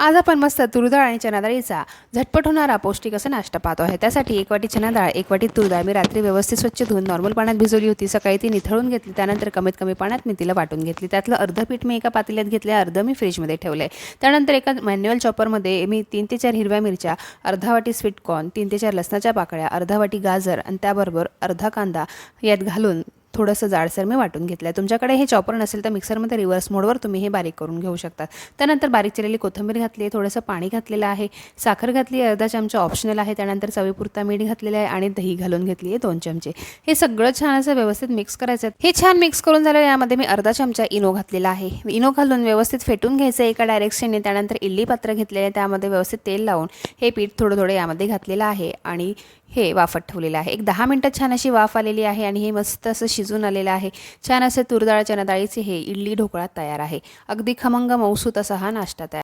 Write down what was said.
आज आपण मस्त तूर डाळ आणि चना डाळीचा झटपट होणारा पौष्टिक असा नाश्ता पाहतो आहे। त्यासाठी 1 वाटी चना डाळ, 1 वाटी तूर डाळ मी रात्री व्यवस्थित स्वच्छ धुवून नॉर्मल पाण्यात भिजवली होती। सकाळी ती निथळून घेतली, त्यानंतर कमीत कमी पाण्यात मी तिला वाटून घेतली। त्यातलं अर्ध पीठ मी एका पातेल्यात घेतले, अर्ध मी फ्रीजमध्ये ठेवले। त्यानंतर एका मॅन्युअल चॉपरमध्ये मी 3 ते 4 हिरव्या मिरच्या, अर्धा वाटी स्वीट कॉर्न, 3 ते 4 लसणाच्या पाकळ्या, अर्धा वाटी गाजर आणि त्याबरोबर अर्धा कांदा यात घालून थोडंसं जाडसर मी वाटून घेतलं आहे। तुमच्याकडे हे चॉपर नसेल तर मिक्सरमध्ये रिव्हर्स मोडवर तुम्ही हे बारीक करून घेऊ शकता। त्यानंतर बारीक चिरलेली कोथिंबीर घातली आहे, थोडंसं पाणी घातलेलं आहे, साखर घातली अर्धा चमचा ऑप्शनल आहे। त्यानंतर चवीपुरता मीठ घातलेलं आहे आणि दही घालून घेतली आहे 2 चमचे। हे सगळं छान असं व्यवस्थित मिक्स करायचं आहे। हे छान मिक्स करून झालं, यामध्ये मी अर्धा चमचा इनो घातलेला आहे। इनो घालून व्यवस्थित फेटून घ्यायचं एका डायरेक्शनने। त्यानंतर इडली पात्र घेतलेलं आहे, त्यामध्ये व्यवस्थित तेल लावून हे पीठ थोडं थोडं यामध्ये घातलेलं आहे आणि हे वाफत ठेवलेलं आहे। एक 10 मिनिटं छान अशी वाफ आलेली आहे आणि हे मस्त असं शिजून आलेलं आहे। छान असं तूर डाळ चना डाळीचे हे इडली ढोकळा तयार आहे। अगदी खमंग मऊसूत असा हा नाश्ता तयार।